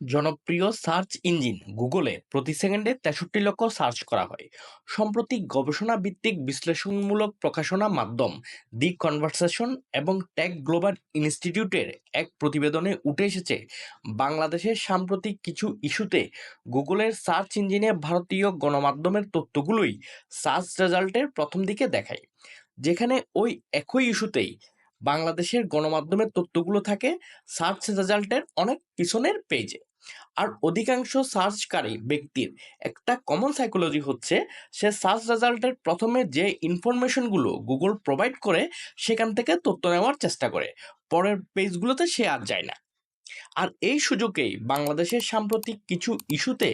জনপ্রিয় search engine গুগলে প্রতি সেকেন্ডে ৬৩ লক্ষ সার্চ করা হয়। সম্প্রতি গবেষণা ভিত্তিক বিশ্লেষণমূলক প্রকাশনা মাধ্যম দি কনভারসেশন এবং টেক গ্লোবাল ইনস্টিটিউটের এক প্রতিবেদনে উঠে এসেছে, বাংলাদেশের সাম্প্রতিক কিছু ইস্যুতে গুগলের সার্চ ইঞ্জিনে ভারতীয় গণমাধ্যমের তথ্যগুলোই সার্চ রেজাল্টের প্রথম দিকে দেখায়, যেখানে ওই একই ইস্যুতেই বাংলাদেশের গণমাধ্যমের তথ্যগুলো থাকে সার্চ রেজাল্টের অনেক পিছনের পেজে। আর অধিকাংশ সার্চকারী ব্যক্তির একটা কমন সাইকোলজি হচ্ছে, সে সার্চ রেজাল্টের প্রথমে যে ইনফরমেশনগুলো গুগল প্রোভাইড করে সেখান থেকে তথ্য নেওয়ার চেষ্টা করে, পরের পেজগুলোতে সে আর যায় না। আর এই সুযোগেই বাংলাদেশের সাম্প্রতিক কিছু ইস্যুতে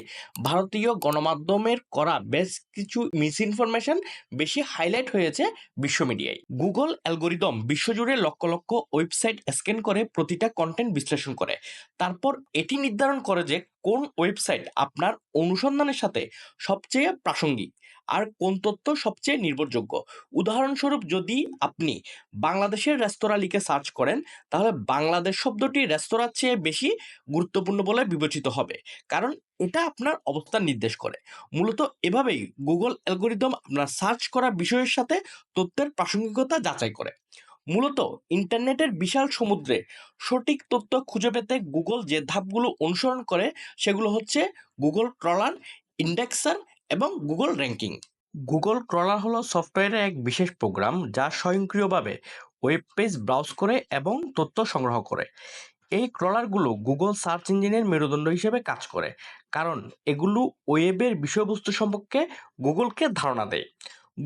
ভারতীয় গণমাধ্যমের করা বেশ কিছু মিস ইনফরমেশন বেশি হাইলাইট হয়েছে বিশ্ব মিডিয়ায়। গুগল অ্যালগোরিদম বিশ্বজুড়ে লক্ষ লক্ষ ওয়েবসাইট স্ক্যান করে প্রতিটা কন্টেন্ট বিশ্লেষণ করে, তারপর এটি নির্ধারণ করে যে কোন ওয়েবসাইট আপনার অনুসন্ধানের সাথে সবচেয়ে প্রাসঙ্গিক আর কোন তথ্য সবচেয়ে নির্ভরযোগ্য। উদাহরণস্বরূপ, যদি আপনি বাংলাদেশের রেস্তোরাঁ লিখে সার্চ করেন, তাহলে বাংলাদেশ শব্দটি রেস্তোরাঁর চেয়ে বেশি গুরুত্বপূর্ণ বলে বিবেচিত হবে, কারণ এটা আপনার অবস্থান নির্দেশ করে। মূলত এভাবেই গুগল অ্যালগোরিদম আপনার সার্চ করা বিষয়ের সাথে তথ্যের প্রাসঙ্গিকতা যাচাই করে। মূলত ইন্টারনেটের বিশাল সমুদ্রে সঠিক তথ্য খুঁজে পেতে গুগল যে ধাপগুলো অনুসরণ করে সেগুলো হচ্ছে গুগল ক্রলার, ইন্ডেক্সার এবং গুগল র্যাঙ্কিং। গুগল ক্রলার হলো সফটওয়্যারের এক বিশেষ প্রোগ্রাম যা স্বয়ংক্রিয়ভাবে ওয়েব পেজ ব্রাউজ করে এবং তথ্য সংগ্রহ করে। এই ক্রলারগুলো গুগল সার্চ ইঞ্জিনের মেরুদণ্ড হিসেবে কাজ করে, কারণ এগুলো ওয়েবের বিষয়বস্তু সম্পর্কে গুগলকে ধারণা দেয়।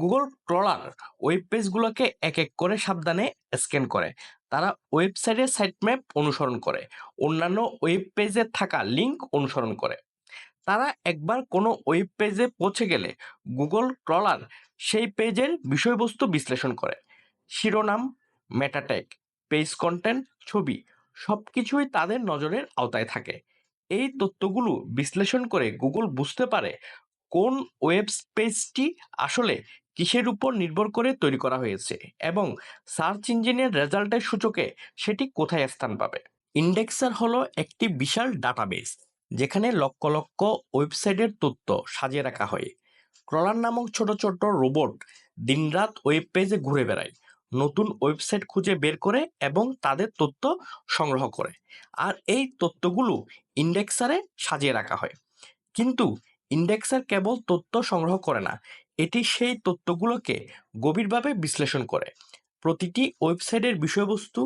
গুগল ক্রলার ওয়েব পেজগুলোকে এক এক করে সাবধানে স্ক্যান করে। তারা ওয়েবসাইটের সাইটম্যাপ অনুসরণ করে, অন্যান্য ওয়েব পেজে থাকা লিঙ্ক অনুসরণ করে। তারা একবার কোনো ওয়েব পেজে পৌঁছে গেলে গুগল ক্রলার সেই পেজের বিষয়বস্তু বিশ্লেষণ করে। শিরোনাম, মেটা ট্যাগ, পেজ কন্টেন্ট, ছবি সবকিছুই তাদের নজরের আওতায় থাকে। এই তথ্যগুলো বিশ্লেষণ করে গুগল বুঝতে পারে কোন ওয়েব পেজটি আসলে কিসের উপর নির্ভর করে তৈরি করা হয়েছে এবং সার্চ ইঞ্জিনের রেজাল্টের সূচকে সেটি কোথায় স্থান পাবে। ইন্ডেক্সার হলো একটি বিশাল ডাটাবেস যেখানে লক্ষ লক্ষ ওয়েবসাইটের তথ্য সাজিয়ে রাখা হয়। ক্রলার নামক ছোট ছোট রোবট দিনরাত ওয়েব পেজে ঘুরে বেড়ায়, নতুন ওয়েবসাইট খুঁজে বের করে এবং তাদের তথ্য সংগ্রহ করে। আর এই তথ্যগুলো ইন্ডেক্সারে সাজিয়ে রাখা হয়। কিন্তু ইন্ডেক্সার কেবল তথ্য সংগ্রহ করে না, এটি সেই তথ্যগুলোকে গভীরভাবে বিশ্লেষণ করে। প্রতিটি ওয়েবসাইটের বিষয়বস্তু,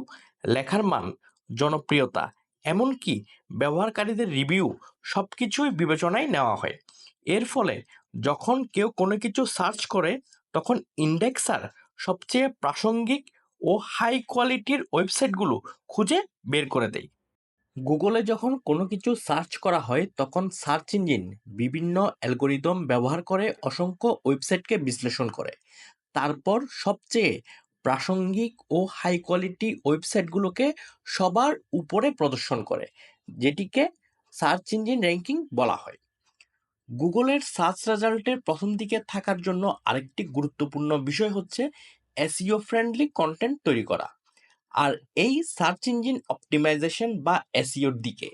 লেখার মান, জনপ্রিয়তা, এমনকি ব্যবহারকারীদের রিভিউ সবকিছুই বিবেচনায় নেওয়া হয়। এর ফলে যখন কেউ কোনো কিছু সার্চ করে, তখন ইন্ডেক্সার সবচেয়ে প্রাসঙ্গিক ও হাই কোয়ালিটির ওয়েবসাইটগুলো খুঁজে বের করে দেয়। গুগলে যখন কোনো কিছু সার্চ করা হয়, তখন সার্চ ইঞ্জিন বিভিন্ন অ্যালগোরিদম ব্যবহার করে অসংখ্য ওয়েবসাইটকে বিশ্লেষণ করে। তারপর সবচেয়ে প্রাসঙ্গিক ও হাই কোয়ালিটি ওয়েবসাইটগুলোকে সবার উপরে প্রদর্শন করে, যেটিকে সার্চ ইঞ্জিন র্যাঙ্কিং বলা হয়। গুগলের সার্চ রেজাল্টের প্রথম দিকে থাকার জন্য আরেকটি গুরুত্বপূর্ণ বিষয় হচ্ছে এসইও ফ্রেন্ডলি কন্টেন্ট তৈরি করা। আর এই সার্চ ইঞ্জিন অপটিমাইজেশন বা এসইওর দিকে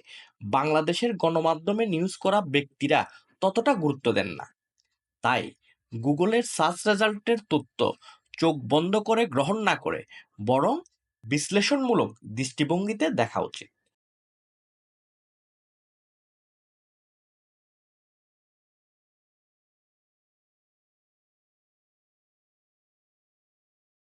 বাংলাদেশের গণমাধ্যমে নিউজ করা ব্যক্তিরা ততটা গুরুত্ব দেন না। তাই গুগলের সার্চ রেজাল্টের তথ্য চোখ বন্ধ করে গ্রহণ না করে, বরং বিশ্লেষণমূলক দৃষ্টিভঙ্গিতে দেখা উচিত।